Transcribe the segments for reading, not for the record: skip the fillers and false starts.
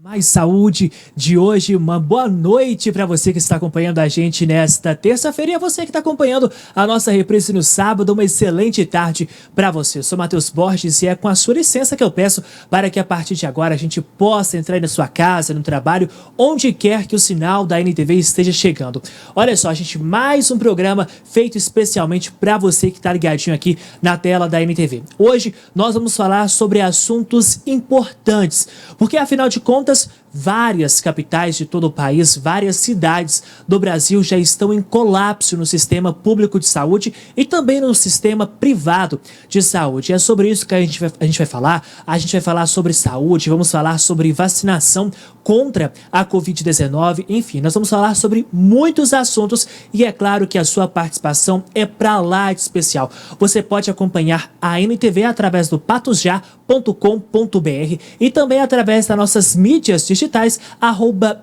Mais saúde de hoje, uma boa noite para você que está acompanhando a gente nesta terça-feira e a você que está acompanhando a nossa reprise no sábado, uma excelente tarde para você. Eu sou Matheus Borges e é com a sua licença que eu peço para que a partir de agora a gente possa entrar na sua casa, no trabalho, onde quer que o sinal da NTV esteja chegando. Olha só, gente, mais um programa feito especialmente para você que está ligadinho aqui na tela da NTV. Hoje nós vamos falar sobre assuntos importantes, porque afinal de contas, várias capitais de todo o país, várias cidades do Brasil já estão em colapso no sistema público de saúde e também no sistema privado de saúde. É sobre isso que a gente vai falar. A gente vai falar sobre saúde, vamos falar sobre vacinação contra a Covid-19, enfim, nós vamos falar sobre muitos assuntos e é claro que a sua participação é pra lá de especial. Você pode acompanhar a NTV através do patosjá.com.br e também através das nossas mídias digitais,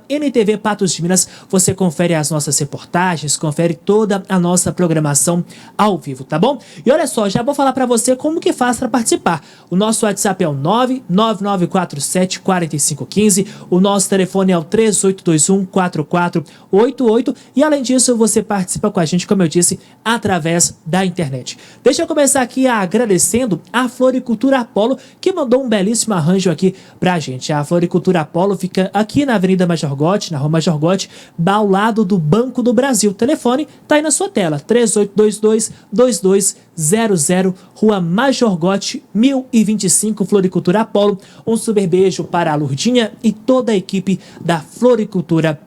@NTV Patos de Minas. Você confere as nossas reportagens, confere toda a nossa programação ao vivo, tá bom? E olha só, já vou falar para você como que faz para participar. O nosso WhatsApp é o 999474515, o nosso telefone é o 3821-4488 e além disso você participa com a gente, como eu disse, através da internet. Deixa eu começar aqui agradecendo a Floricultura Apollo, que mandou um belíssimo arranjo aqui pra gente. A Floricultura Apollo fica aqui na Avenida Major Gotti, na Rua Major Gotti, ao lado do Banco do Brasil. O telefone tá aí na sua tela, 3822-2200, Rua Major Gotti, 1025, Floricultura Apollo. Um super beijo para a Lourdinha e toda a equipe da Floricultura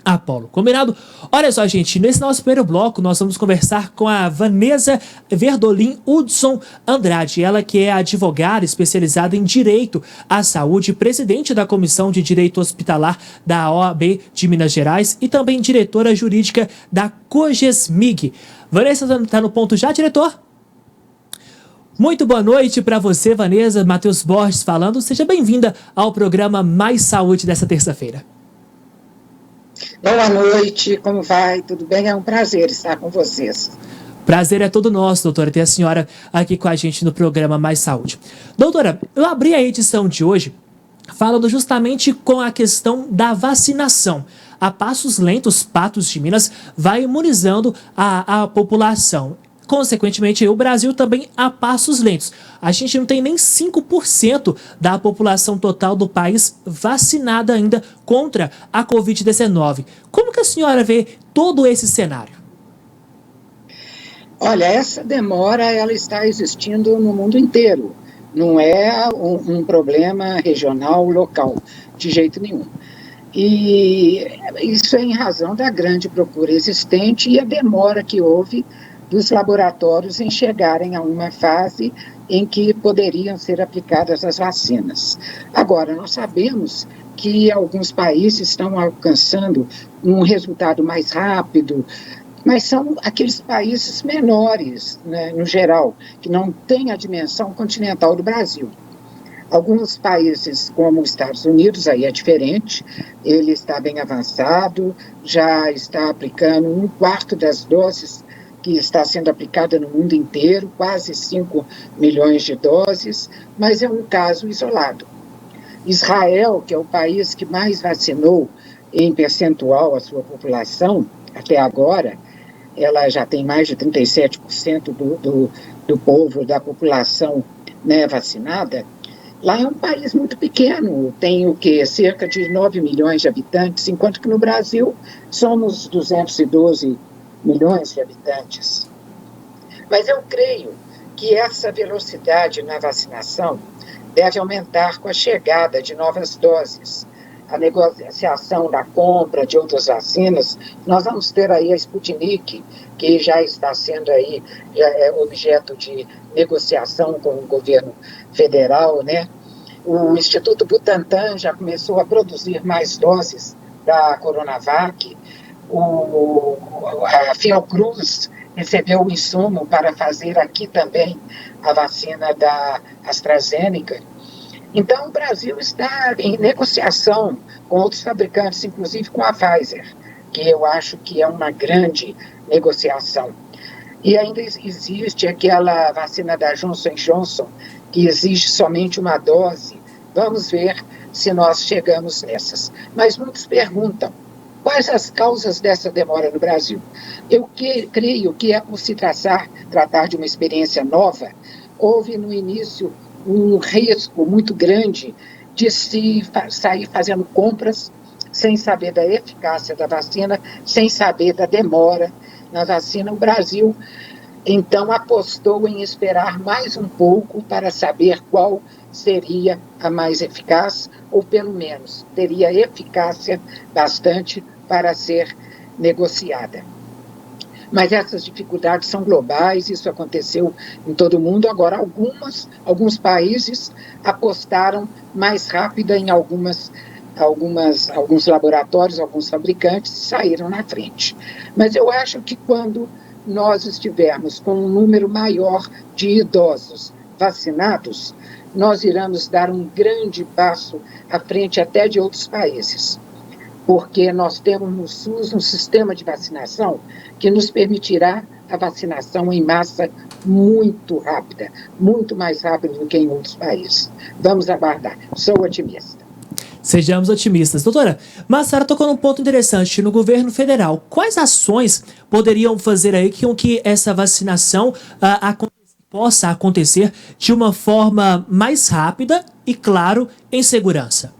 Apollo. Combinado? Olha só, gente, nesse nosso primeiro bloco nós vamos conversar com a Vanessa Verdolin Hudson Andrade, ela que é advogada especializada em Direito à Saúde, presidente da Comissão de Direito Hospitalar da OAB de Minas Gerais e também diretora jurídica da COGESMIG. Vanessa está no ponto já, diretor? Muito boa noite para você, Vanessa. Matheus Borges falando. Seja bem-vinda ao programa Mais Saúde dessa terça-feira. Boa noite, como vai? Tudo bem? É um prazer estar com vocês. Prazer é todo nosso, doutora, ter a senhora aqui com a gente no programa Mais Saúde. Doutora, eu abri a edição de hoje falando justamente com a questão da vacinação. A passos lentos, Patos de Minas vai imunizando a população. Consequentemente, o Brasil também a passos lentos. A gente não tem nem 5% da população total do país vacinada ainda contra a Covid-19. Como que a senhora vê todo esse cenário? Olha, essa demora ela está existindo no mundo inteiro. Não é um problema regional, local, de jeito nenhum. E isso é em razão da grande procura existente e a demora que houve dos laboratórios em chegarem a uma fase em que poderiam ser aplicadas as vacinas. Agora, nós sabemos que alguns países estão alcançando um resultado mais rápido, mas são aqueles países menores, né, no geral, que não têm a dimensão continental do Brasil. Alguns países, como os Estados Unidos, aí é diferente, ele está bem avançado, já está aplicando 1/4 das doses que está sendo aplicada no mundo inteiro, quase 5 milhões de doses, mas é um caso isolado. Israel, que é o país que mais vacinou em percentual a sua população, até agora, ela já tem mais de 37% do povo, da população, né, vacinada. Lá é um país muito pequeno, tem o quê? Cerca de 9 milhões de habitantes, enquanto que no Brasil somos 212 milhões de habitantes. Mas eu creio que essa velocidade na vacinação deve aumentar com a chegada de novas doses, a negociação da compra de outras vacinas. Nós vamos ter aí a Sputnik, que já está sendo aí, já é objeto de negociação com o governo federal, né? O Instituto Butantan já começou a produzir mais doses da Coronavac. A Fiocruz recebeu o insumo para fazer aqui também a vacina da AstraZeneca. Então, o Brasil está em negociação com outros fabricantes, inclusive com a Pfizer, que eu acho que é uma grande negociação. E ainda existe aquela vacina da Johnson & Johnson, que exige somente uma dose. Vamos ver se nós chegamos nessas. Mas muitos perguntam, quais as causas dessa demora no Brasil? Eu creio que, por se tratar de uma experiência nova, houve no início um risco muito grande de se sair fazendo compras sem saber da eficácia da vacina, sem saber da demora na vacina. O Brasil, então, apostou em esperar mais um pouco para saber qual seria a mais eficaz, ou pelo menos teria eficácia bastante para ser negociada. Mas essas dificuldades são globais, isso aconteceu em todo o mundo. Agora, alguns países apostaram mais rápido em alguns laboratórios, alguns fabricantes saíram na frente. Mas eu acho que quando nós estivermos com um número maior de idosos vacinados, nós iremos dar um grande passo à frente até de outros países, porque nós temos no SUS um sistema de vacinação que nos permitirá a vacinação em massa muito rápida, muito mais rápida do que em outros países. Vamos aguardar. Sou otimista. Sejamos otimistas. Doutora, mas a senhora tocou num ponto interessante. No governo federal, quais ações poderiam fazer aí com que essa vacinação possa acontecer de uma forma mais rápida e, claro, em segurança?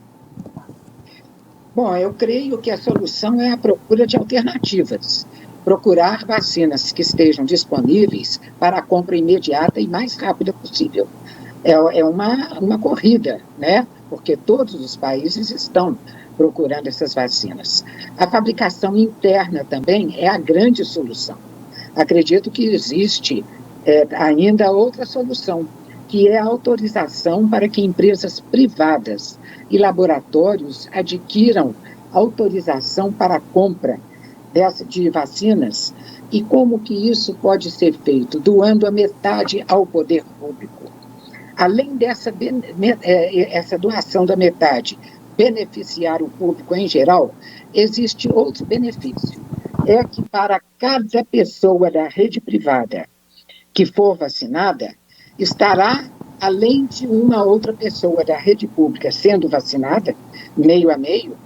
Bom, eu creio que a solução é a procura de alternativas. Procurar vacinas que estejam disponíveis para a compra imediata e mais rápida possível. É uma corrida, né? Porque todos os países estão procurando essas vacinas. A fabricação interna também é a grande solução. Acredito que existe ainda outra solução, que é a autorização para que empresas privadas e laboratórios adquiram autorização para a compra de vacinas. E como que isso pode ser feito? Doando a metade ao poder público. Além dessa essa doação da metade beneficiar o público em geral, existe outro benefício. É que para cada pessoa da rede privada que for vacinada, estará, além de uma outra pessoa da rede pública sendo vacinada, meio a meio,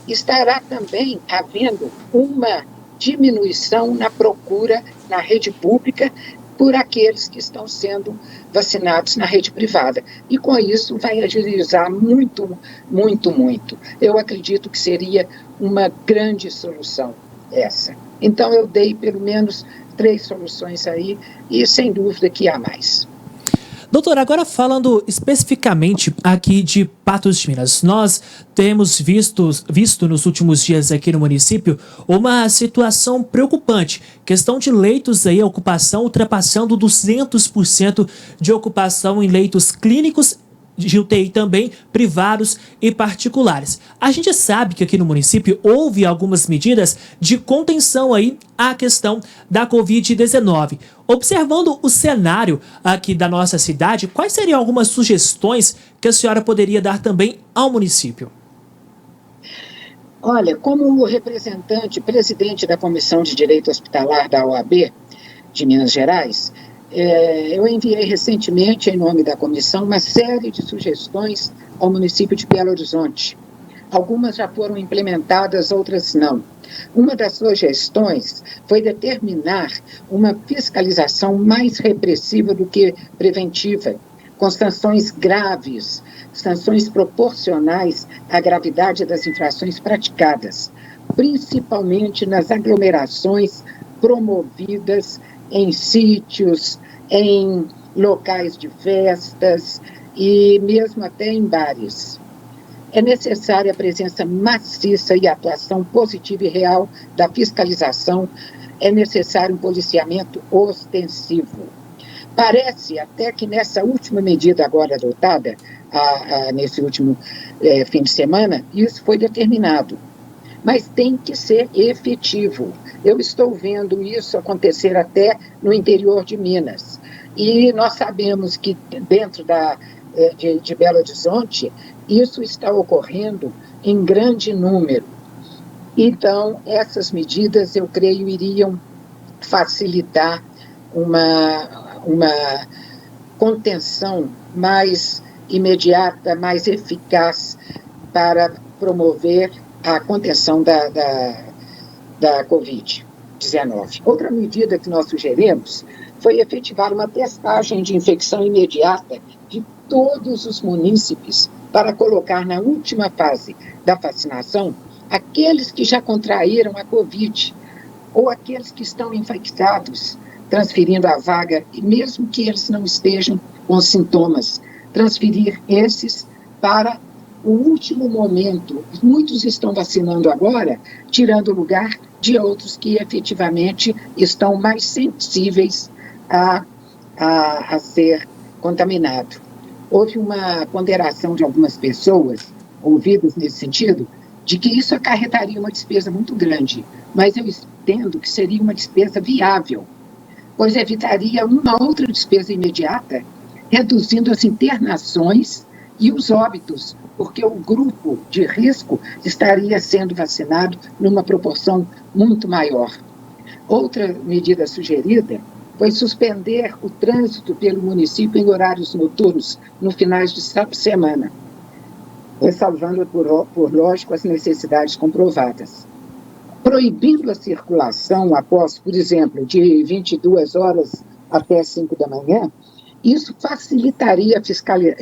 estará também havendo uma diminuição na procura na rede pública por aqueles que estão sendo vacinados na rede privada. E com isso vai agilizar muito, muito, muito. Eu acredito que seria uma grande solução essa. Então eu dei pelo menos 3 soluções aí e sem dúvida que há mais. Doutor, agora falando especificamente aqui de Patos de Minas, nós temos visto nos últimos dias aqui no município uma situação preocupante, questão de leitos aí, a ocupação ultrapassando 200% de ocupação em leitos clínicos, de UTI também, privados e particulares. A gente sabe que aqui no município houve algumas medidas de contenção aí à questão da Covid-19. Observando o cenário aqui da nossa cidade, quais seriam algumas sugestões que a senhora poderia dar também ao município? Olha, como representante, presidente da Comissão de Direito Hospitalar da OAB de Minas Gerais, eu enviei recentemente, em nome da comissão, uma série de sugestões ao município de Belo Horizonte. Algumas já foram implementadas, outras não. Uma das sugestões foi determinar uma fiscalização mais repressiva do que preventiva, com sanções graves, sanções proporcionais à gravidade das infrações praticadas, principalmente nas aglomerações promovidas em sítios, em locais de festas e mesmo até em bares. É necessária a presença maciça e atuação positiva e real da fiscalização, é necessário um policiamento ostensivo. Parece até que nessa última medida agora adotada, nesse último fim de semana, isso foi determinado. Mas tem que ser efetivo. Eu estou vendo isso acontecer até no interior de Minas. E nós sabemos que dentro de Belo Horizonte, isso está ocorrendo em grande número. Então, essas medidas, eu creio, iriam facilitar uma contenção mais imediata, mais eficaz para promover a contenção da Covid-19. Outra medida que nós sugerimos foi efetivar uma testagem de infecção imediata de todos os munícipes para colocar na última fase da vacinação aqueles que já contraíram a Covid ou aqueles que estão infectados, transferindo a vaga, e mesmo que eles não estejam com sintomas, transferir esses para o último momento. Muitos estão vacinando agora, tirando o lugar de outros que efetivamente estão mais sensíveis a ser contaminado. Houve uma ponderação de algumas pessoas, ouvidas nesse sentido, de que isso acarretaria uma despesa muito grande, mas eu entendo que seria uma despesa viável, pois evitaria uma outra despesa imediata, reduzindo as internações e os óbitos, porque o grupo de risco estaria sendo vacinado numa proporção muito maior. Outra medida sugerida foi suspender o trânsito pelo município em horários noturnos no finais de semana, ressalvando, por lógico, as necessidades comprovadas. Proibindo a circulação após, por exemplo, de 22 horas até 5 da manhã, isso facilitaria a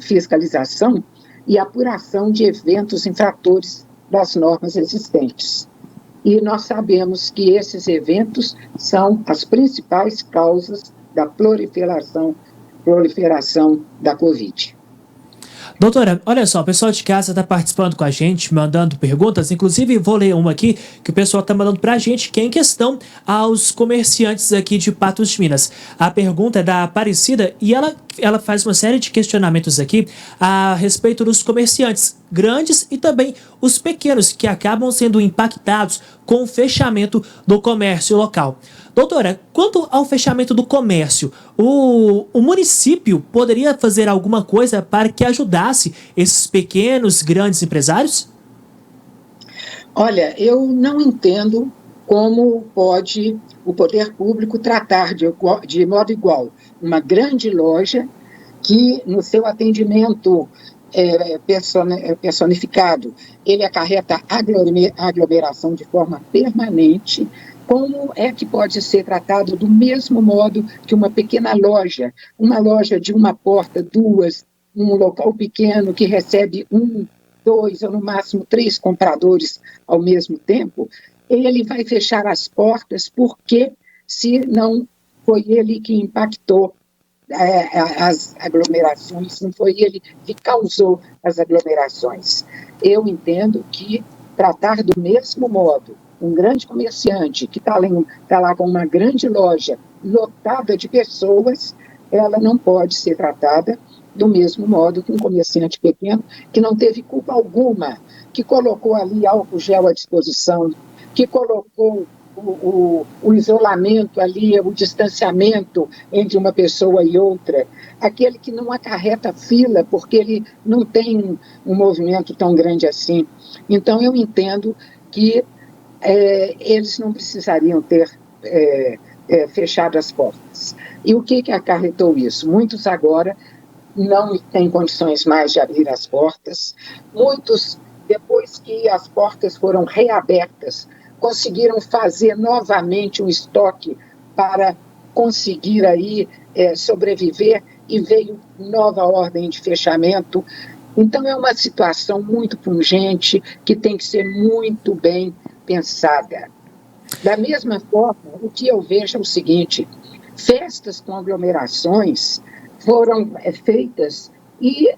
fiscalização e apuração de eventos infratores das normas existentes. E nós sabemos que esses eventos são as principais causas da proliferação da Covid. Doutora, olha só, o pessoal de casa está participando com a gente, mandando perguntas. Inclusive, vou ler uma aqui que o pessoal está mandando para a gente, que é em questão aos comerciantes aqui de Patos de Minas. A pergunta é da Aparecida e ela faz uma série de questionamentos aqui a respeito dos comerciantes grandes e também os pequenos, que acabam sendo impactados com o fechamento do comércio local. Doutora, quanto ao fechamento do comércio, o município poderia fazer alguma coisa para que ajudasse esses pequenos, grandes empresários? Olha, eu não entendo como pode o poder público tratar de modo igual uma grande loja que, no seu atendimento personificado, ele acarreta aglomeração de forma permanente. Como é que pode ser tratado do mesmo modo que uma pequena loja, uma loja de uma porta, duas, um local pequeno que recebe 1, 2 ou no máximo 3 compradores ao mesmo tempo? Ele vai fechar as portas porque, se não foi ele que impactou as aglomerações, não foi ele que causou as aglomerações. Eu entendo que tratar do mesmo modo um grande comerciante que está lá com uma grande loja lotada de pessoas, ela não pode ser tratada do mesmo modo que um comerciante pequeno que não teve culpa alguma, que colocou ali álcool gel à disposição, que colocou o isolamento ali, o distanciamento entre uma pessoa e outra, aquele que não acarreta fila porque ele não tem um movimento tão grande assim. Então, eu entendo que eles não precisariam ter fechado as portas. E o que acarretou isso? Muitos agora não têm condições mais de abrir as portas. Muitos, depois que as portas foram reabertas, conseguiram fazer novamente um estoque para conseguir aí sobreviver, e veio nova ordem de fechamento. Então, é uma situação muito pungente que tem que ser muito bem pensada. Da mesma forma, o que eu vejo é o seguinte: festas com aglomerações foram feitas e,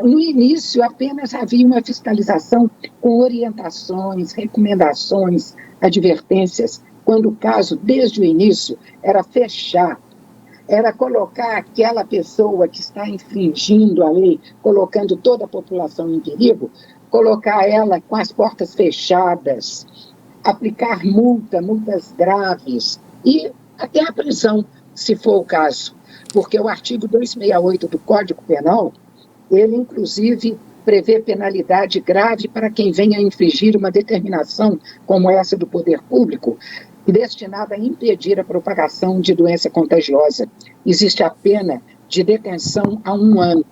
no início, apenas havia uma fiscalização com orientações, recomendações, advertências, quando o caso, desde o início, era fechar, era colocar aquela pessoa que está infringindo a lei, colocando toda a população em perigo, colocar ela com as portas fechadas, aplicar multas graves e até a prisão, se for o caso. Porque o artigo 268 do Código Penal, ele inclusive prevê penalidade grave para quem venha a infringir uma determinação como essa do poder público, destinada a impedir a propagação de doença contagiosa. Existe a pena de detenção a 1 ano.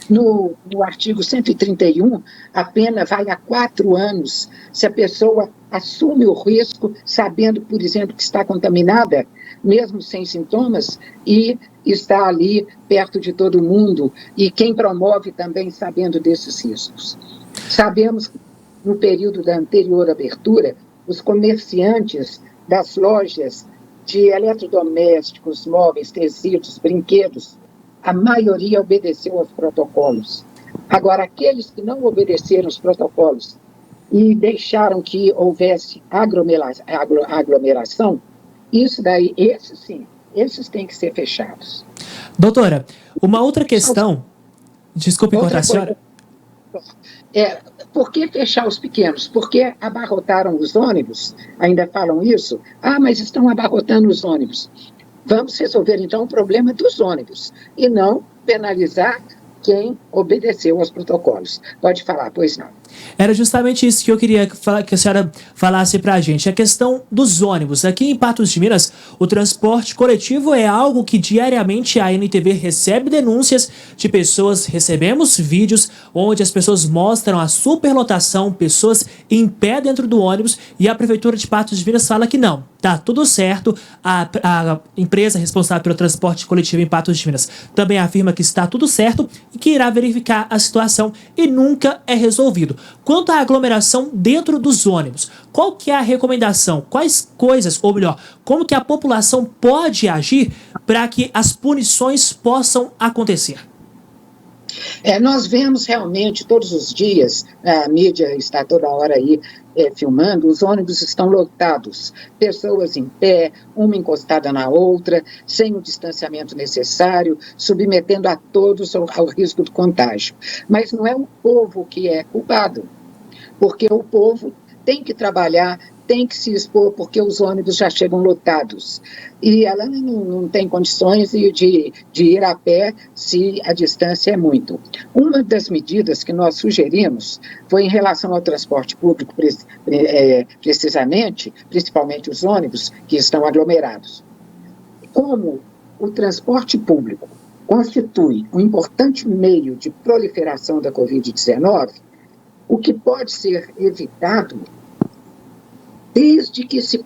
No artigo 131, a pena vai a 4 anos se a pessoa assume o risco, sabendo, por exemplo, que está contaminada, mesmo sem sintomas, e está ali perto de todo mundo, e quem promove também sabendo desses riscos. Sabemos que no período da anterior abertura, os comerciantes das lojas de eletrodomésticos, móveis, tecidos, brinquedos, a maioria obedeceu aos protocolos. Agora, aqueles que não obedeceram os protocolos e deixaram que houvesse aglomeração, isso daí, esses sim, esses têm que ser fechados. Doutora, uma outra questão, desculpe cortar a senhora. Por que fechar os pequenos? Porque abarrotaram os ônibus, ainda falam isso? Mas estão abarrotando os ônibus. Vamos resolver, então, o problema dos ônibus e não penalizar quem obedeceu aos protocolos. Pode falar, pois não. Era justamente isso que eu queria que a senhora falasse pra gente. A questão dos ônibus. Aqui em Patos de Minas, o transporte coletivo é algo que diariamente a NTV recebe denúncias de pessoas. Recebemos vídeos onde as pessoas mostram a superlotação, pessoas em pé dentro do ônibus, e a Prefeitura de Patos de Minas fala que não. Tá tudo certo. A empresa responsável pelo transporte coletivo em Patos de Minas também afirma que está tudo certo e que irá verificar a situação, e nunca é resolvido. Quanto à aglomeração dentro dos ônibus, qual que é a recomendação? Quais coisas, ou melhor, como que a população pode agir para que as punições possam acontecer? Nós vemos realmente todos os dias, a mídia está toda hora aí filmando, os ônibus estão lotados, pessoas em pé, uma encostada na outra, sem o distanciamento necessário, submetendo a todos ao risco do contágio. Mas não é o povo que é culpado, porque o povo tem que trabalhar, tem que se expor, porque os ônibus já chegam lotados. E ela não tem condições de ir a pé se a distância é muito. Uma das medidas que nós sugerimos foi em relação ao transporte público, precisamente, principalmente os ônibus que estão aglomerados. Como o transporte público constitui um importante meio de proliferação da Covid-19, o que pode ser evitado desde que se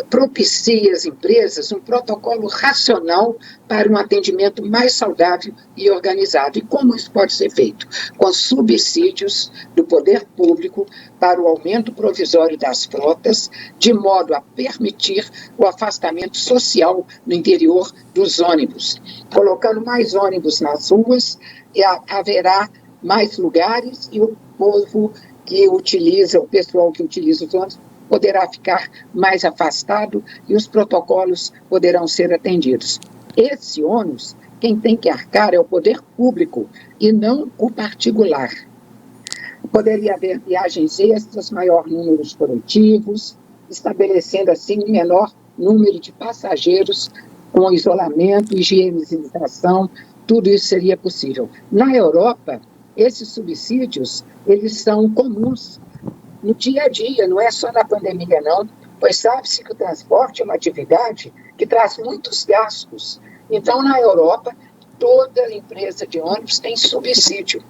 propicie às empresas um protocolo racional para um atendimento mais saudável e organizado. E como isso pode ser feito? Com subsídios do poder público para o aumento provisório das frotas, de modo a permitir o afastamento social no interior dos ônibus. Colocando mais ônibus nas ruas, haverá mais lugares e o povo que utiliza, o pessoal que utiliza os ônibus, poderá ficar mais afastado e os protocolos poderão ser atendidos. Esse ônus, quem tem que arcar é o poder público e não o particular. Poderia haver viagens extras, maior número de coletivos, estabelecendo assim um menor número de passageiros com isolamento, higienização, tudo isso seria possível. Na Europa, esses subsídios, eles são comuns no dia a dia, não é só na pandemia, não, pois sabe-se que o transporte é uma atividade que traz muitos gastos. Então, na Europa, toda empresa de ônibus tem subsídio.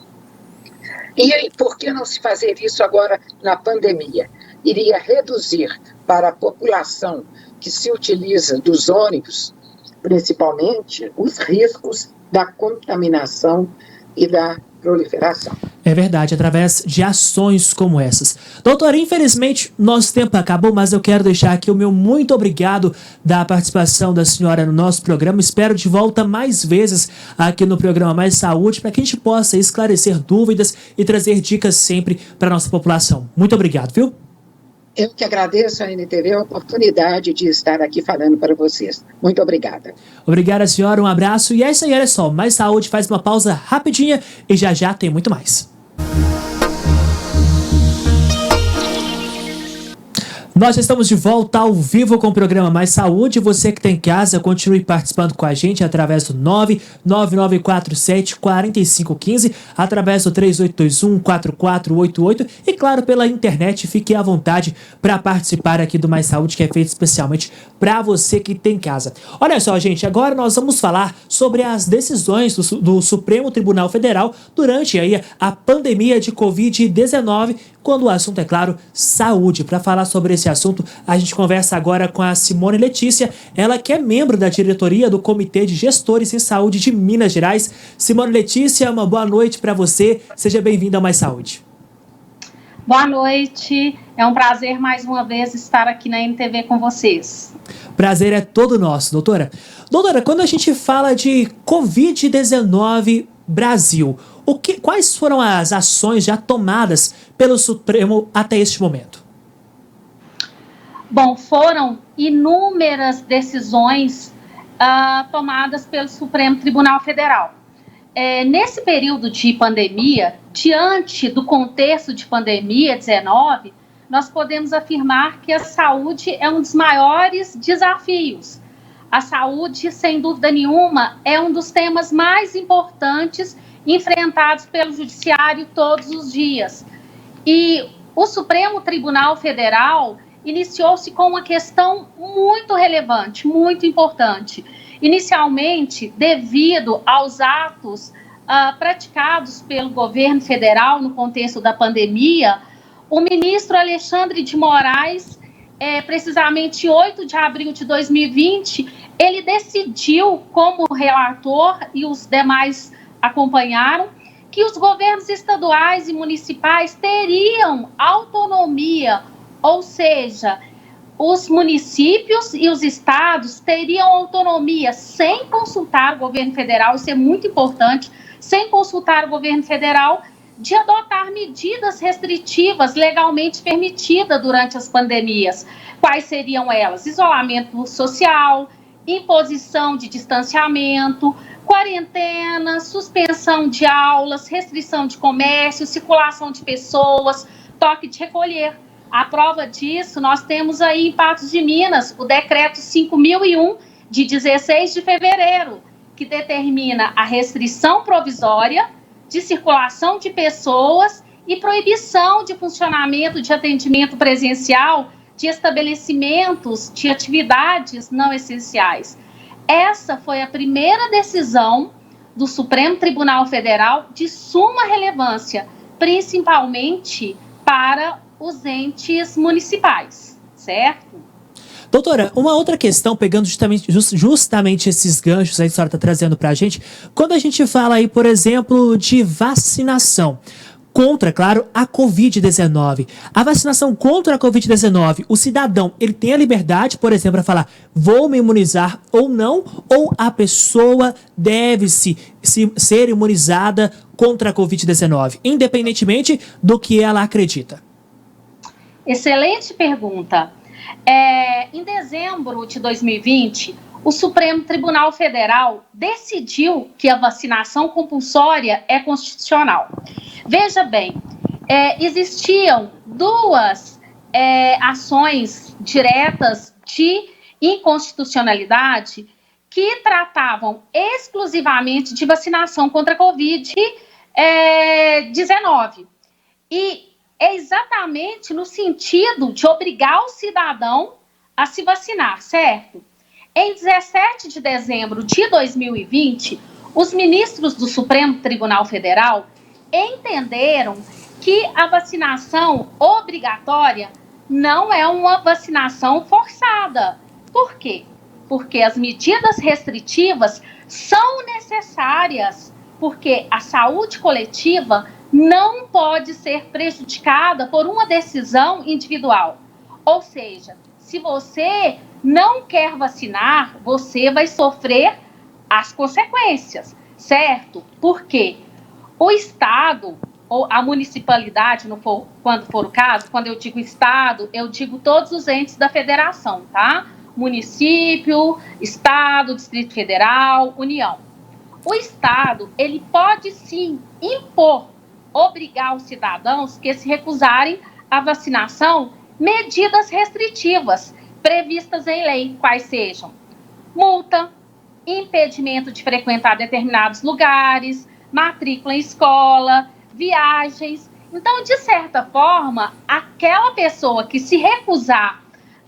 E aí, por que não se fazer isso agora na pandemia? Iria reduzir para a população que se utiliza dos ônibus, principalmente, os riscos da contaminação e da proliferação. É verdade, através de ações como essas. Doutora, infelizmente, nosso tempo acabou, mas eu quero deixar aqui o meu muito obrigado da participação da senhora no nosso programa. Espero de volta mais vezes aqui no programa Mais Saúde, para que a gente possa esclarecer dúvidas e trazer dicas sempre para a nossa população. Muito obrigado, viu? Eu que agradeço à NTV a oportunidade de estar aqui falando para vocês. Muito obrigada. Obrigada, senhora. Um abraço. E é isso aí, olha só. Mais Saúde faz uma pausa rapidinha e já já tem muito mais. Nós estamos de volta ao vivo com o programa Mais Saúde. Você que está em casa, continue participando com a gente através do 99947-4515, através do 3821-4488 e, claro, pela internet. Fique à vontade para participar aqui do Mais Saúde, que é feito especialmente para você que tem em casa. Olha só, gente, agora nós vamos falar sobre as decisões do Supremo Tribunal Federal durante aí a pandemia de Covid-19, quando o assunto é, claro, saúde. Para falar sobre esse assunto, a gente conversa agora com a Simone Letícia, ela que é membro da diretoria do Comitê de Gestores em Saúde de Minas Gerais. Simone Letícia, uma boa noite para você. Seja bem-vinda ao Mais Saúde. Boa noite. É um prazer mais uma vez estar aqui na NTV com vocês. Prazer é todo nosso, doutora. Doutora, quando a gente fala de Covid-19 Brasil, quais foram as ações já tomadas pelo Supremo até este momento? Bom, foram inúmeras decisões tomadas pelo Supremo Tribunal Federal. Nesse período de pandemia, diante do contexto de pandemia-19, nós podemos afirmar que a saúde é um dos maiores desafios. A saúde, sem dúvida nenhuma, é um dos temas mais importantes enfrentados pelo Judiciário todos os dias. E o Supremo Tribunal Federal iniciou-se com uma questão muito relevante, muito importante. Inicialmente, devido aos atos praticados pelo governo federal no contexto da pandemia, o ministro Alexandre de Moraes, precisamente 8 de abril de 2020, ele decidiu, como relator e os demais acompanharam, que os governos estaduais e municipais teriam autonomia, ou seja, os municípios e os estados teriam autonomia sem consultar o governo federal, isso é muito importante, sem consultar o governo federal, de adotar medidas restritivas legalmente permitidas durante as pandemias. Quais seriam elas? Isolamento social, imposição de distanciamento, quarentena, suspensão de aulas, restrição de comércio, circulação de pessoas, toque de recolher. A prova disso, nós temos aí em Patos de Minas o decreto 5.001 de 16 de fevereiro, que determina a restrição provisória de circulação de pessoas e proibição de funcionamento de atendimento presencial de estabelecimentos de atividades não essenciais. Essa foi a primeira decisão do Supremo Tribunal Federal de suma relevância, principalmente para os entes municipais, certo? Doutora, uma outra questão, pegando justamente esses ganchos aí que a senhora está trazendo para a gente, quando a gente fala aí, por exemplo, de vacinação contra, claro, a Covid-19. A vacinação contra a Covid-19, o cidadão, ele tem a liberdade, por exemplo, para falar, vou me imunizar ou não, ou a pessoa deve ser imunizada contra a Covid-19, independentemente do que ela acredita? Excelente pergunta. Em dezembro de 2020, o Supremo Tribunal Federal decidiu que a vacinação compulsória é constitucional. Veja bem, existiam duas ações diretas de inconstitucionalidade que tratavam exclusivamente de vacinação contra a Covid-19. E é exatamente no sentido de obrigar o cidadão a se vacinar, certo? Em 17 de dezembro de 2020, os ministros do Supremo Tribunal Federal entenderam que a vacinação obrigatória não é uma vacinação forçada. Por quê? Porque as medidas restritivas são necessárias, porque a saúde coletiva não pode ser prejudicada por uma decisão individual. Ou seja, se você não quer vacinar, você vai sofrer as consequências, certo? Por quê? O Estado ou a municipalidade, quando for o caso, quando eu digo Estado, eu digo todos os entes da federação, tá? Município, Estado, Distrito Federal, União. O Estado, ele pode sim obrigar os cidadãos que se recusarem à vacinação medidas restritivas previstas em lei, quais sejam multa, impedimento de frequentar determinados lugares, matrícula em escola, viagens. Então, de certa forma, aquela pessoa que se recusar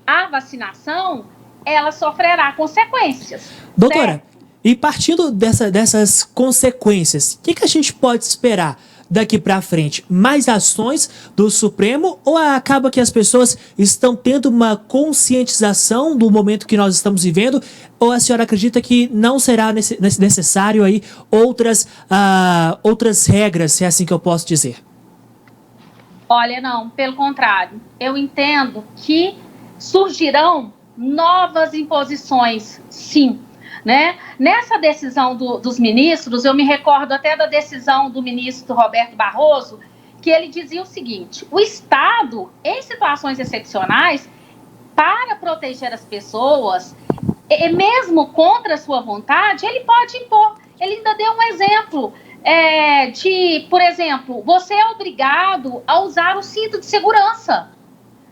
à vacinação, ela sofrerá consequências. Doutora, certo? E partindo dessas consequências, o que a gente pode esperar daqui para frente? Mais ações do Supremo ou acaba que as pessoas estão tendo uma conscientização do momento que nós estamos vivendo? Ou a senhora acredita que não será necessário aí outras regras, se é assim que eu posso dizer? Olha, não, pelo contrário. Eu entendo que surgirão novas imposições, sim. Né? Nessa decisão dos ministros, eu me recordo até da decisão do ministro Roberto Barroso, que ele dizia o seguinte: o Estado, em situações excepcionais, para proteger as pessoas, e mesmo contra a sua vontade, ele pode impor. Ele ainda deu um exemplo por exemplo, você é obrigado a usar o cinto de segurança,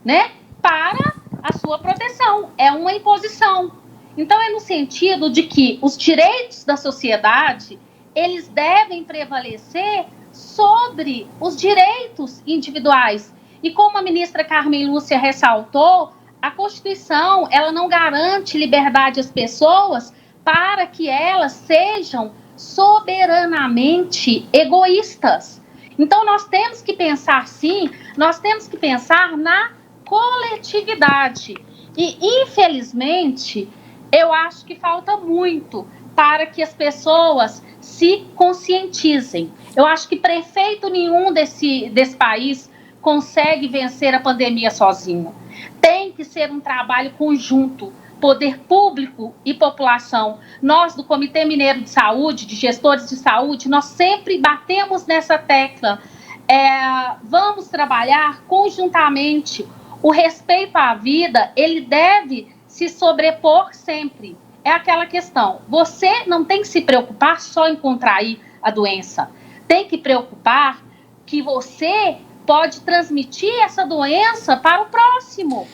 né? Para a sua proteção. É uma imposição. Então, é no sentido de que os direitos da sociedade, eles devem prevalecer sobre os direitos individuais. E como a ministra Carmen Lúcia ressaltou, a Constituição, ela não garante liberdade às pessoas para que elas sejam soberanamente egoístas. Então, nós temos que pensar, sim, nós temos que pensar na coletividade. E, infelizmente, eu acho que falta muito para que as pessoas se conscientizem. Eu acho que prefeito nenhum desse país consegue vencer a pandemia sozinho. Tem que ser um trabalho conjunto, poder público e população. Nós, do Comitê Mineiro de Saúde, de gestores de saúde, nós sempre batemos nessa tecla. Vamos trabalhar conjuntamente. O respeito à vida, ele deve se sobrepor sempre. É aquela questão, você não tem que se preocupar só em contrair a doença. Tem que preocupar que você pode transmitir essa doença para o próximo.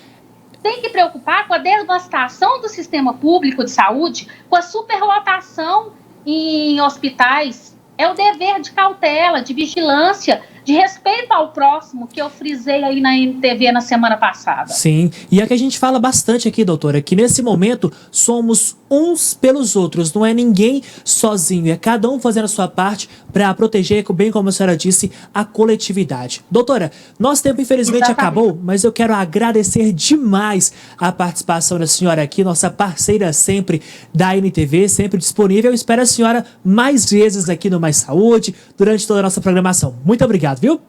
Tem que preocupar com a devastação do sistema público de saúde, com a superlotação em hospitais. É o dever de cautela, de vigilância, de respeito ao próximo, que eu frisei aí na NTV na semana passada. Sim, e é que a gente fala bastante aqui, doutora, que nesse momento somos uns pelos outros, não é ninguém sozinho, é cada um fazendo a sua parte para proteger, bem como a senhora disse, a coletividade. Doutora, nosso tempo infelizmente acabou, mas eu quero agradecer demais a participação da senhora aqui, nossa parceira sempre da NTV, sempre disponível. Eu espero a senhora mais vezes aqui no Mais Saúde, durante toda a nossa programação. Muito obrigado, viu?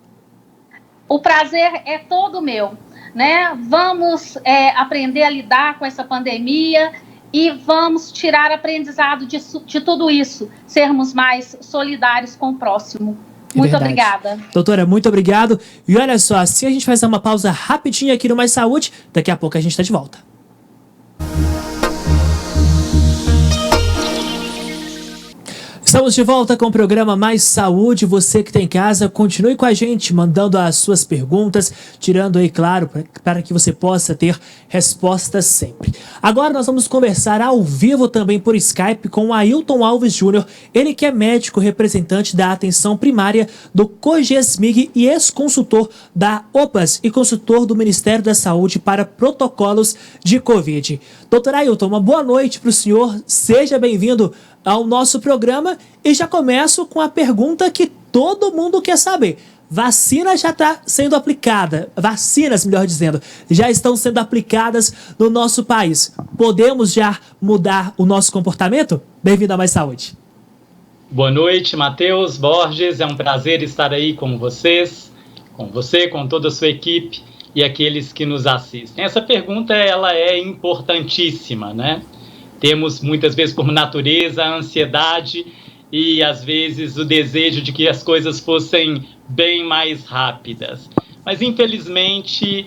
O prazer é todo meu, né? Vamos aprender a lidar com essa pandemia e vamos tirar aprendizado de tudo isso, sermos mais solidários com o próximo. Muito obrigada. Doutora, muito obrigado. E olha só, assim a gente vai fazer uma pausa rapidinho aqui no Mais Saúde, daqui a pouco a gente está de volta. Estamos de volta com o programa Mais Saúde. Você que está em casa, continue com a gente, mandando as suas perguntas, tirando aí, claro, para que você possa ter respostas sempre. Agora nós vamos conversar ao vivo também por Skype com o Ailton Alves Júnior, ele que é médico representante da atenção primária do COGESMIG e ex-consultor da OPAS e consultor do Ministério da Saúde para protocolos de Covid. Doutor Ailton, uma boa noite para o senhor, seja bem-vindo ao nosso programa e já começo com a pergunta que todo mundo quer saber. Vacina já está sendo aplicada, vacinas, melhor dizendo, já estão sendo aplicadas no nosso país. Podemos já mudar o nosso comportamento? Bem-vindo a Mais Saúde. Boa noite, Matheus Borges, é um prazer estar aí com vocês, com você, com toda a sua equipe e aqueles que nos assistem. Essa pergunta, ela é importantíssima, né? Temos, muitas vezes, por natureza, a ansiedade e, às vezes, o desejo de que as coisas fossem bem mais rápidas. Mas, infelizmente,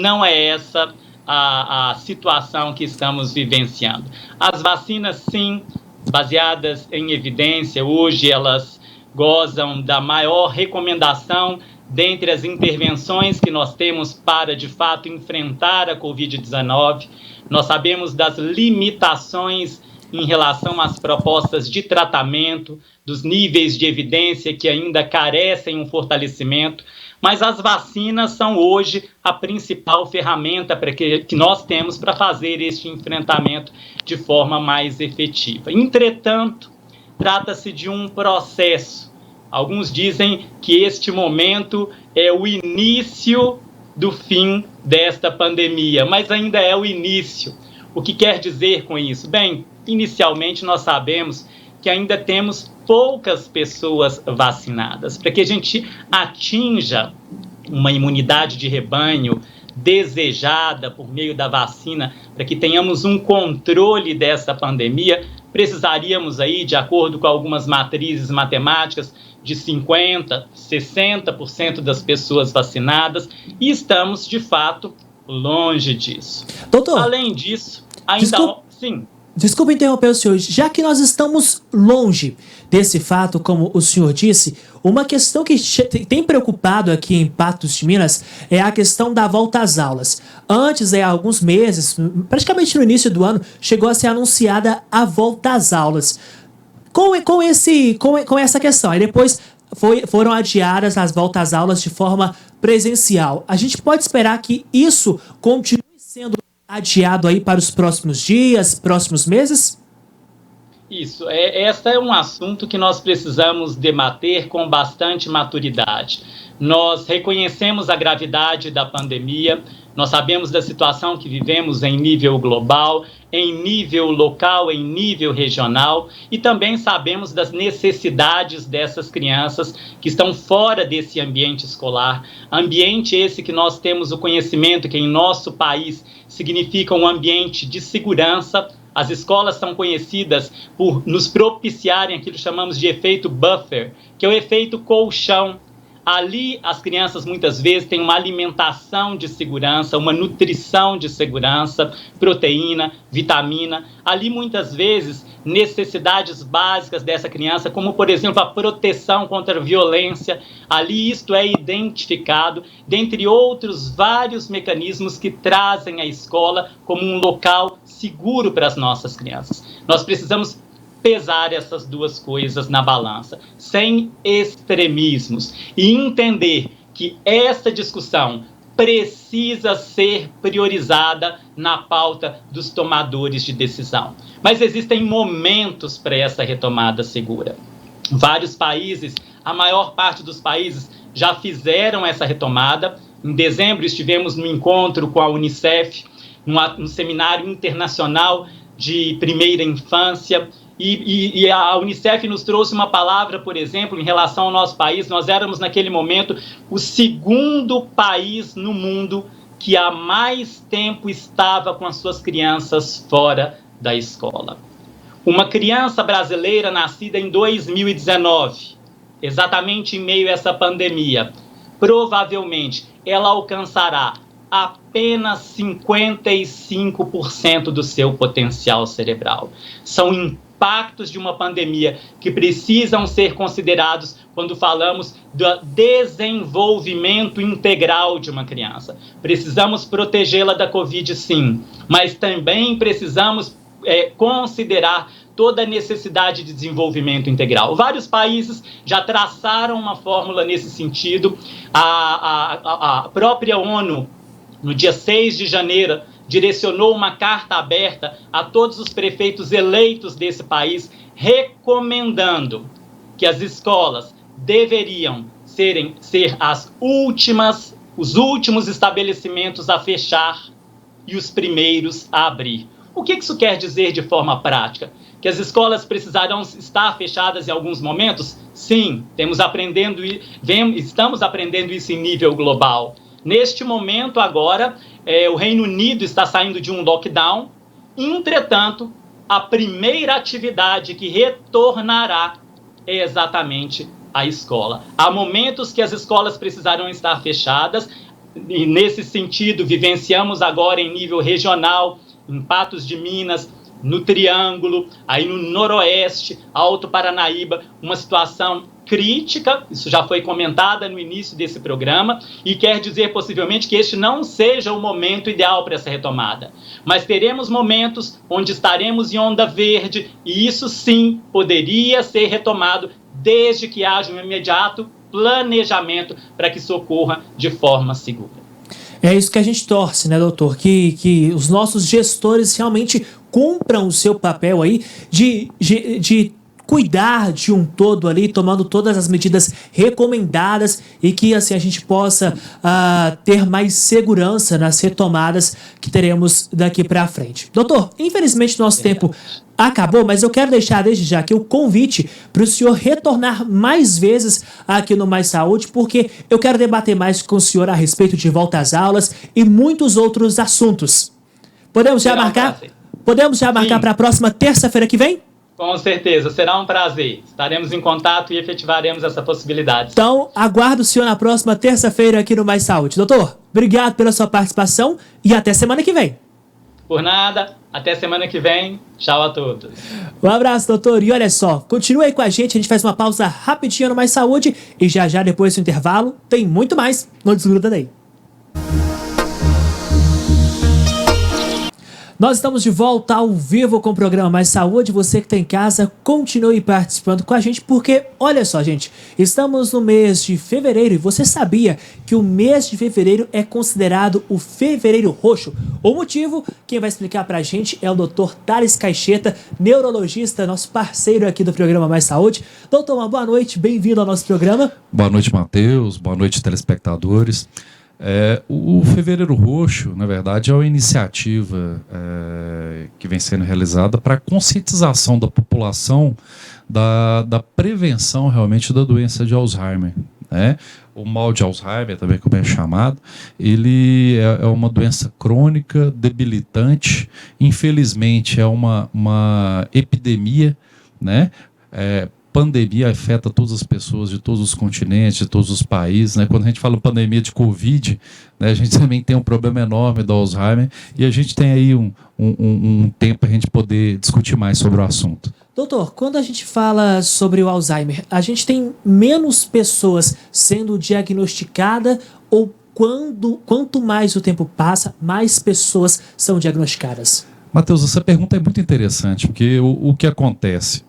não é essa a situação que estamos vivenciando. As vacinas, sim, baseadas em evidência, hoje elas gozam da maior recomendação dentre as intervenções que nós temos para, de fato, enfrentar a Covid-19. Nós sabemos das limitações em relação às propostas de tratamento, dos níveis de evidência que ainda carecem um fortalecimento, mas as vacinas são hoje a principal ferramenta que nós temos para fazer este enfrentamento de forma mais efetiva. Entretanto, trata-se de um processo. Alguns dizem que este momento é o início do fim desta pandemia, mas ainda é o início. O que quer dizer com isso? Bem, inicialmente nós sabemos que ainda temos poucas pessoas vacinadas. Para que a gente atinja uma imunidade de rebanho desejada por meio da vacina, para que tenhamos um controle dessa pandemia, precisaríamos aí, de acordo com algumas matrizes matemáticas, de 50%, 60% das pessoas vacinadas, e estamos, de fato, longe disso. Doutor, além disso, ainda... Sim. Desculpa interromper o senhor. Já que nós estamos longe desse fato, como o senhor disse, uma questão que tem preocupado aqui em Patos de Minas é a questão da volta às aulas. Antes, há alguns meses, praticamente no início do ano, chegou a ser anunciada a volta às aulas. Com essa questão. Aí depois foram adiadas as voltas às aulas de forma presencial. A gente pode esperar que isso continue sendo adiado aí para os próximos dias, próximos meses? Isso, esse é um assunto que nós precisamos debater com bastante maturidade. Nós reconhecemos a gravidade da pandemia, nós sabemos da situação que vivemos em nível global, em nível local, em nível regional, e também sabemos das necessidades dessas crianças que estão fora desse ambiente escolar, ambiente esse que nós temos o conhecimento que em nosso país significa um ambiente de segurança. As escolas são conhecidas por nos propiciarem aquilo que chamamos de efeito buffer, que é o efeito colchão. Ali, as crianças muitas vezes têm uma alimentação de segurança, uma nutrição de segurança, proteína, vitamina. Ali, muitas vezes, necessidades básicas dessa criança, como, por exemplo, a proteção contra a violência. Ali, isto é identificado, dentre outros vários mecanismos que trazem a escola como um local seguro para as nossas crianças. Nós precisamos pesar essas duas coisas na balança, sem extremismos, e entender que essa discussão precisa ser priorizada na pauta dos tomadores de decisão. Mas existem momentos para essa retomada segura. Vários países, a maior parte dos países, já fizeram essa retomada. Em dezembro estivemos no encontro com a Unicef, num seminário internacional de primeira infância, e a Unicef nos trouxe uma palavra, por exemplo, em relação ao nosso país. Nós éramos, naquele momento, o segundo país no mundo que há mais tempo estava com as suas crianças fora da escola. Uma criança brasileira nascida em 2019, exatamente em meio a essa pandemia, provavelmente ela alcançará apenas 55% do seu potencial cerebral. São impactos de uma pandemia que precisam ser considerados quando falamos do desenvolvimento integral de uma criança. Precisamos protegê-la da Covid, sim, mas também precisamos considerar toda a necessidade de desenvolvimento integral. Vários países já traçaram uma fórmula nesse sentido. A própria ONU, no dia 6 de janeiro, direcionou uma carta aberta a todos os prefeitos eleitos desse país, recomendando que as escolas deveriam ser os últimos estabelecimentos a fechar e os primeiros a abrir. O que isso quer dizer de forma prática? Que as escolas precisarão estar fechadas em alguns momentos? Sim, estamos aprendendo isso em nível global. Neste momento, agora, o Reino Unido está saindo de um lockdown. Entretanto, a primeira atividade que retornará é exatamente a escola. Há momentos que as escolas precisarão estar fechadas, e nesse sentido, vivenciamos agora em nível regional, em Patos de Minas, no Triângulo, aí no Noroeste, Alto Paranaíba, uma situação crítica, isso já foi comentada no início desse programa, e quer dizer possivelmente que este não seja o momento ideal para essa retomada. Mas teremos momentos onde estaremos em onda verde, e isso sim poderia ser retomado desde que haja um imediato planejamento para que isso ocorra de forma segura. É isso que a gente torce, né, doutor? Que os nossos gestores realmente cumpram o seu papel aí de cuidar de um todo ali, tomando todas as medidas recomendadas e que assim a gente possa ter mais segurança nas retomadas que teremos daqui para frente. Doutor, infelizmente nosso tempo acabou, mas eu quero deixar desde já aqui o convite para o senhor retornar mais vezes aqui no Mais Saúde, porque eu quero debater mais com o senhor a respeito de volta às aulas e muitos outros assuntos. Podemos já marcar? Podemos já marcar para a próxima terça-feira que vem? Com certeza, será um prazer. Estaremos em contato e efetivaremos essa possibilidade. Então, aguardo o senhor na próxima terça-feira aqui no Mais Saúde. Doutor, obrigado pela sua participação e até semana que vem. Por nada, até semana que vem. Tchau a todos. Um abraço, doutor. E olha só, continue aí com a gente faz uma pausa rapidinha no Mais Saúde e já depois do intervalo tem muito mais. Não desgruda daí. Nós estamos de volta ao vivo com o programa Mais Saúde. Você que está em casa, continue participando com a gente, porque, olha só, gente, estamos no mês de fevereiro e você sabia que o mês de fevereiro é considerado o fevereiro roxo? O motivo, quem vai explicar pra gente é o Dr. Thales Caixeta, neurologista, nosso parceiro aqui do programa Mais Saúde. Doutor, uma boa noite, bem-vindo ao nosso programa. Boa noite, Matheus, boa noite, telespectadores. O Fevereiro Roxo, na verdade, é uma iniciativa que vem sendo realizada para a conscientização da população da prevenção realmente da doença de Alzheimer, né? O mal de Alzheimer, também como é chamado, ele é uma doença crônica, debilitante, infelizmente é uma epidemia, né? Pandemia afeta todas as pessoas de todos os continentes, de todos os países, né? Quando a gente fala pandemia de Covid, né, a gente também tem um problema enorme do Alzheimer e a gente tem aí um tempo para a gente poder discutir mais sobre o assunto. Doutor, quando a gente fala sobre o Alzheimer, a gente tem menos pessoas sendo diagnosticadas ou quanto mais o tempo passa, mais pessoas são diagnosticadas? Matheus, essa pergunta é muito interessante, porque o que acontece?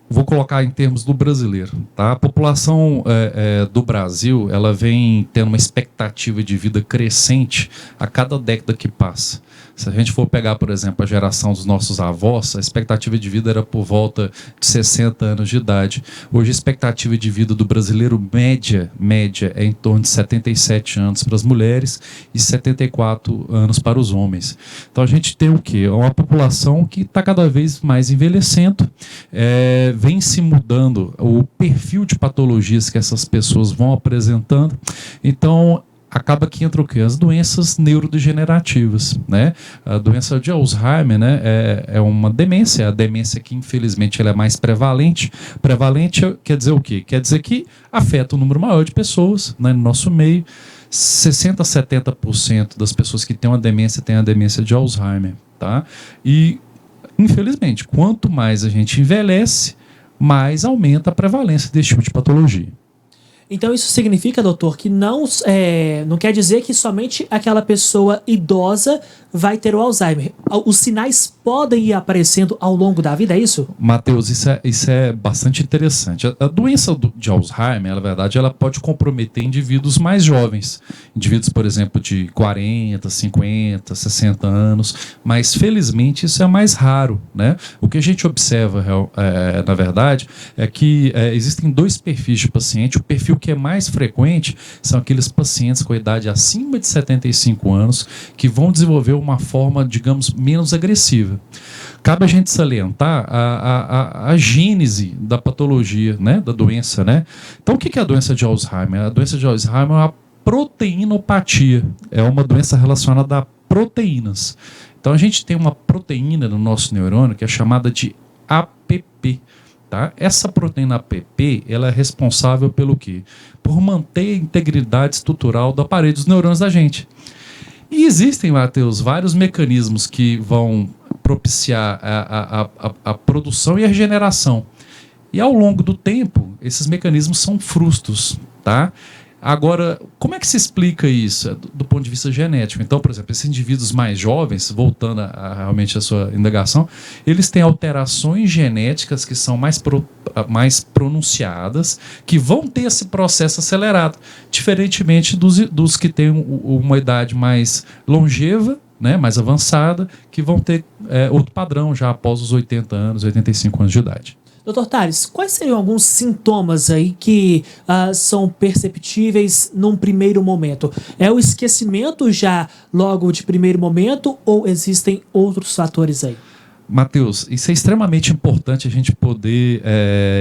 Vou colocar em termos do brasileiro, tá? A população do Brasil, ela vem tendo uma expectativa de vida crescente a cada década que passa. Se a gente for pegar, por exemplo, a geração dos nossos avós, a expectativa de vida era por volta de 60 anos de idade. Hoje a expectativa de vida do brasileiro média é em torno de 77 anos para as mulheres e 74 anos para os homens. Então a gente tem o quê? Uma população que está cada vez mais envelhecendo, vem se mudando o perfil de patologias que essas pessoas vão apresentando. Então acaba que entra o quê? As doenças neurodegenerativas, né? A doença de Alzheimer, né, é uma demência, a demência que infelizmente ela é mais prevalente. Prevalente quer dizer o quê? Quer dizer que afeta um número maior de pessoas, né, no nosso meio. 60% a 70% das pessoas que têm a demência de Alzheimer, tá? E infelizmente, quanto mais a gente envelhece, mais aumenta a prevalência desse tipo de patologia. Então isso significa, doutor, que não quer dizer que somente aquela pessoa idosa vai ter o Alzheimer. Os sinais podem ir aparecendo ao longo da vida, é isso? Matheus, isso é bastante interessante. A doença de Alzheimer, na verdade, ela pode comprometer indivíduos mais jovens. Indivíduos, por exemplo, de 40, 50, 60 anos. Mas, felizmente, isso é mais raro, né? O que a gente observa, na verdade, é que existem dois perfis de paciente. O perfil que é mais frequente são aqueles pacientes com idade acima de 75 anos que vão desenvolver uma forma, digamos, menos agressiva. Cabe a gente salientar a gênese da patologia, né, da doença, né? Então, o que é a doença de Alzheimer? A doença de Alzheimer é uma proteinopatia, é uma doença relacionada a proteínas. Então, a gente tem uma proteína no nosso neurônio que é chamada de APP. Tá? Essa proteína APP, ela é responsável pelo quê? Por manter a integridade estrutural da parede dos neurônios da gente. E existem, Matheus, vários mecanismos que vão propiciar a produção e a regeneração. E ao longo do tempo, esses mecanismos são frustos, tá? Agora, como é que se explica isso do ponto de vista genético? Então, por exemplo, esses indivíduos mais jovens, voltando realmente à sua indagação, eles têm alterações genéticas que são mais pronunciadas, que vão ter esse processo acelerado, diferentemente dos que têm uma idade mais longeva, né, mais avançada, que vão ter outro padrão já após os 80 anos, 85 anos de idade. Dr. Tales, quais seriam alguns sintomas aí que são perceptíveis num primeiro momento? É o esquecimento já logo de primeiro momento ou existem outros fatores aí? Matheus, isso é extremamente importante a gente poder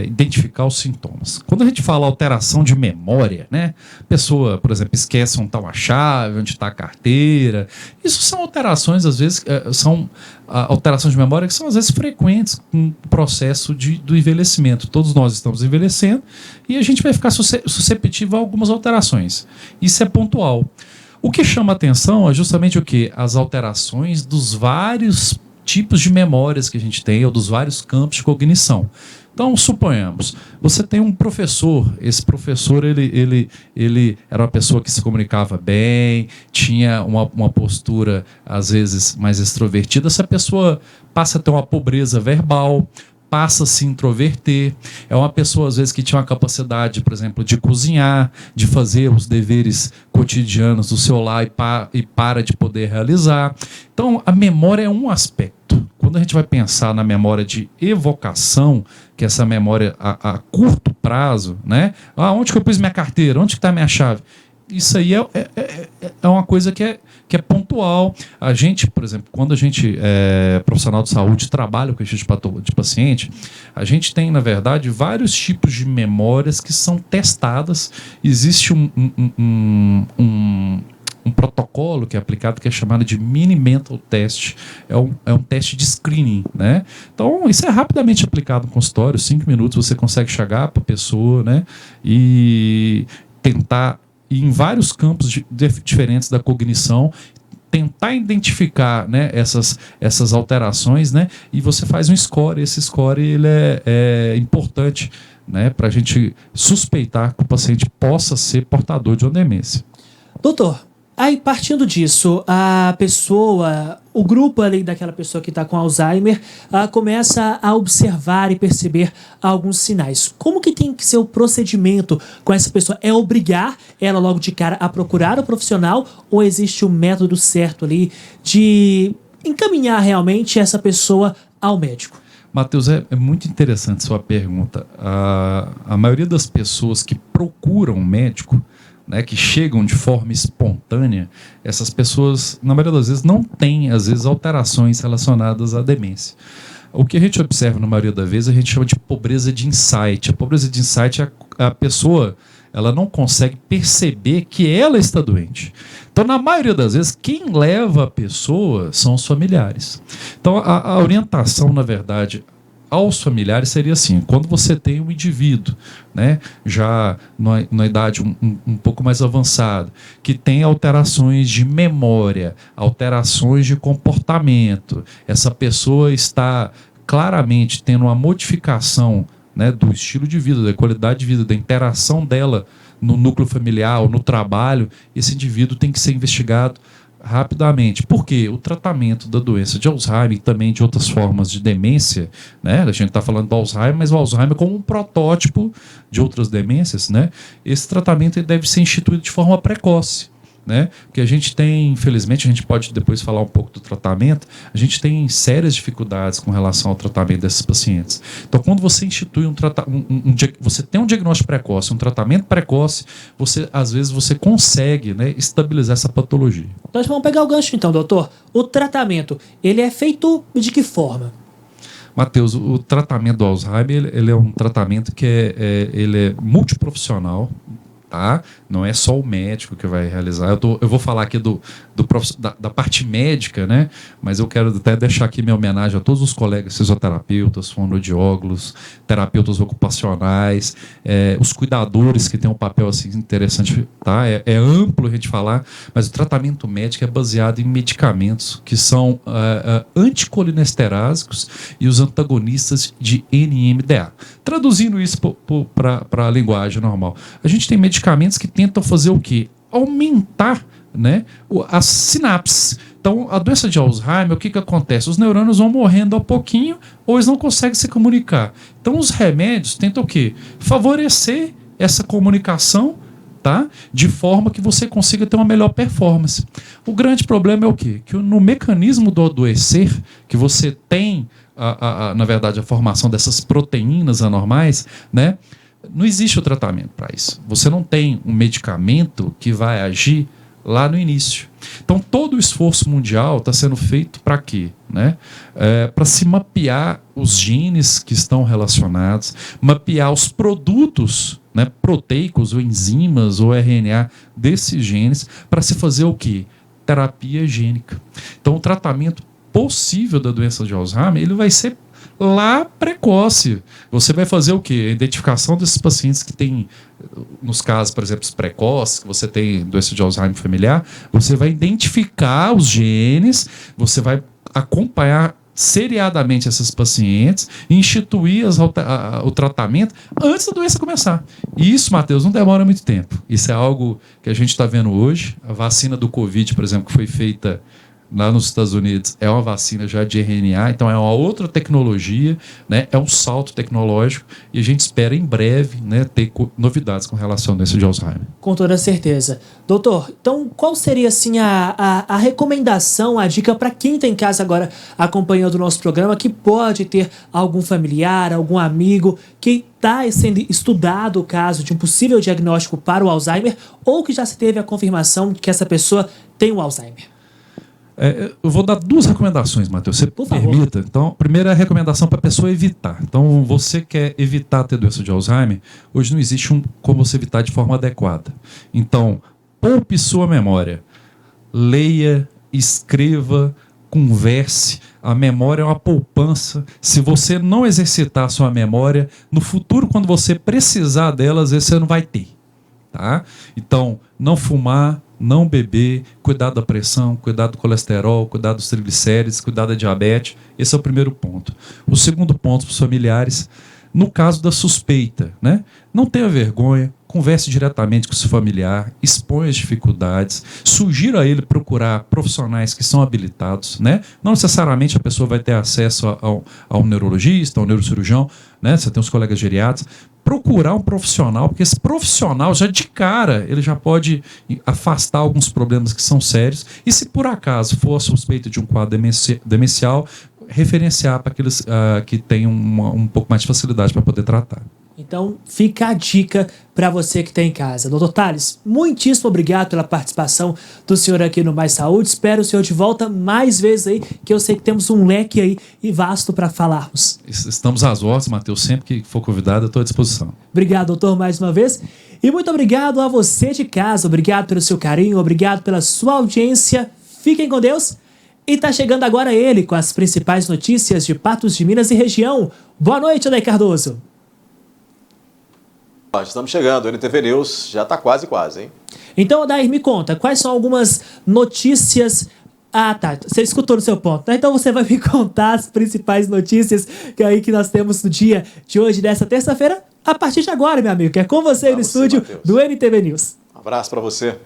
identificar os sintomas. Quando a gente fala alteração de memória, né? A pessoa, por exemplo, esquece onde está uma chave, onde está a carteira. Isso são alterações, às vezes, alterações de memória que são, às vezes, frequentes com o processo do envelhecimento. Todos nós estamos envelhecendo e a gente vai ficar suscetível a algumas alterações. Isso é pontual. O que chama atenção é justamente o quê? As alterações dos vários tipos de memórias que a gente tem, ou dos vários campos de cognição. Então, suponhamos, você tem um professor, esse professor ele era uma pessoa que se comunicava bem, tinha uma postura, às vezes, mais extrovertida. Essa pessoa passa a ter uma pobreza verbal, passa a se introverter. É uma pessoa, às vezes, que tinha uma capacidade, por exemplo, de cozinhar, de fazer os deveres cotidianos do seu lar e para de poder realizar. Então, a memória é um aspecto. Quando a gente vai pensar na memória de evocação, que é essa memória a curto prazo, né? Onde que eu pus minha carteira? Onde que está minha chave? Isso aí é uma coisa que é pontual. A gente, por exemplo, quando a gente profissional de saúde trabalha com esse tipo de paciente, a gente tem, na verdade, vários tipos de memórias que são testadas. Existe um protocolo que é aplicado que é chamado de Mini Mental Test. É um teste de screening, né? Então, isso é rapidamente aplicado no consultório. 5 minutos você consegue chegar para a pessoa, né? E tentar em vários campos diferentes da cognição, tentar identificar, né, essas alterações, né, e você faz um score. Esse score ele é importante, né, para a gente suspeitar que o paciente possa ser portador de uma demência. Doutor, aí partindo disso, a pessoa, o grupo ali daquela pessoa que está com Alzheimer começa a observar e perceber alguns sinais. Como que tem que ser o procedimento com essa pessoa? É obrigar ela logo de cara a procurar o profissional ou existe um método certo ali de encaminhar realmente essa pessoa ao médico? Matheus, é muito interessante sua pergunta. A maioria das pessoas que procuram um médico, né, que chegam de forma espontânea, essas pessoas, na maioria das vezes, não têm, às vezes, alterações relacionadas à demência. O que a gente observa, na maioria das vezes, a gente chama de pobreza de insight. A pobreza de insight é a pessoa, ela não consegue perceber que ela está doente. Então, na maioria das vezes, quem leva a pessoa são os familiares. Então, a orientação, na verdade, aos familiares seria assim: quando você tem um indivíduo, né, já na idade um pouco mais avançada, que tem alterações de memória, alterações de comportamento, essa pessoa está claramente tendo uma modificação, né, do estilo de vida, da qualidade de vida, da interação dela no núcleo familiar ou no trabalho, esse indivíduo tem que ser investigado rapidamente. Porque o tratamento da doença de Alzheimer e também de outras formas de demência, né? A gente está falando do Alzheimer, mas o Alzheimer como um protótipo de outras demências, né? Esse tratamento deve ser instituído de forma precoce, né? Porque a gente tem, infelizmente, a gente pode depois falar um pouco do tratamento, a gente tem sérias dificuldades com relação ao tratamento desses pacientes. Então, quando você institui você tem um diagnóstico precoce, um tratamento precoce, às vezes você consegue, né, estabilizar essa patologia. Nós vamos pegar o gancho então, doutor. O tratamento, ele é feito de que forma? Matheus, o tratamento do Alzheimer ele é um tratamento que ele é multiprofissional. tá? Não é só o médico que vai realizar. Eu vou falar aqui da parte médica, né? Mas eu quero até deixar aqui minha homenagem a todos os colegas fisioterapeutas, fonoaudiólogos, terapeutas ocupacionais, os cuidadores que têm um papel assim interessante, tá? É amplo a gente falar, mas o tratamento médico é baseado em medicamentos que são anticolinesterásicos e os antagonistas de NMDA. Traduzindo isso para a linguagem normal, a gente tem medicamentos que tentam fazer o quê? Aumentar, né, as sinapses. Então, a doença de Alzheimer, o que acontece? Os neurônios vão morrendo a pouquinho ou eles não conseguem se comunicar. Então, os remédios tentam o quê? Favorecer essa comunicação, tá? De forma que você consiga ter uma melhor performance. O grande problema é o quê? Que no mecanismo do adoecer, que você tem, na verdade, a formação dessas proteínas anormais, né? Não existe o tratamento para isso. Você não tem um medicamento que vai agir lá no início. Então, todo o esforço mundial está sendo feito para quê? Né? Para se mapear os genes que estão relacionados, mapear os produtos, né, proteicos ou enzimas ou RNA desses genes, para se fazer o quê? Terapia gênica. Então, o tratamento possível da doença de Alzheimer, ele vai ser lá precoce. Você vai fazer o quê? A identificação desses pacientes que têm, nos casos, por exemplo, precoces, que você tem doença de Alzheimer familiar, você vai identificar os genes, você vai acompanhar seriadamente esses pacientes e instituir o tratamento antes da doença começar. E isso, Matheus, não demora muito tempo. Isso é algo que a gente está vendo hoje. A vacina do Covid, por exemplo, que foi feita lá nos Estados Unidos, é uma vacina já de RNA, então é uma outra tecnologia, né? É um salto tecnológico e a gente espera em breve, né, ter novidades com relação a doença de Alzheimer. Com toda certeza. Doutor, então qual seria assim a recomendação, a dica para quem está em casa agora acompanhando o nosso programa, que pode ter algum familiar, algum amigo que está sendo estudado o caso de um possível diagnóstico para o Alzheimer ou que já se teve a confirmação de que essa pessoa tem o Alzheimer? Eu vou dar duas recomendações, Matheus, se você permita. Então, primeira é a recomendação para a pessoa evitar. Então, você quer evitar ter doença de Alzheimer, hoje não existe como você evitar de forma adequada. Então, poupe sua memória. Leia, escreva, converse. A memória é uma poupança. Se você não exercitar a sua memória, no futuro, quando você precisar dela, às vezes você não vai ter. Tá? Então, não fumar, não beber, cuidar da pressão, cuidar do colesterol, cuidar dos triglicérides, cuidar da diabetes. Esse é o primeiro ponto. O segundo ponto para os familiares, no caso da suspeita, né? Não tenha vergonha, converse diretamente com o seu familiar, exponha as dificuldades, sugira a ele procurar profissionais que são habilitados, né? Não necessariamente a pessoa vai ter acesso a um neurologista, a um neurocirurgião, né? Você tem os colegas geriatras. Procurar um profissional, porque esse profissional já de cara, ele já pode afastar alguns problemas que são sérios e se por acaso for suspeito de um quadro demencial, referenciar para aqueles que têm um pouco mais de facilidade para poder tratar. Então, fica a dica para você que está em casa. Doutor Tales, muitíssimo obrigado pela participação do senhor aqui no Mais Saúde. Espero o senhor de volta mais vezes aí, que eu sei que temos um leque aí e vasto para falarmos. Estamos às ordens, Matheus. Sempre que for convidado, eu estou à disposição. Obrigado, doutor, mais uma vez. E muito obrigado a você de casa. Obrigado pelo seu carinho, obrigado pela sua audiência. Fiquem com Deus. E tá chegando agora ele com as principais notícias de Patos de Minas e região. Boa noite, Odair Cardoso. Estamos chegando, o NTV News já está quase, hein? Então, Odair, me conta, quais são algumas notícias... Ah, tá, você escutou no seu ponto. Então você vai me contar as principais notícias que nós temos no dia de hoje, dessa terça-feira, a partir de agora, meu amigo, que é com você aí no estúdio do NTV News. Um abraço para você.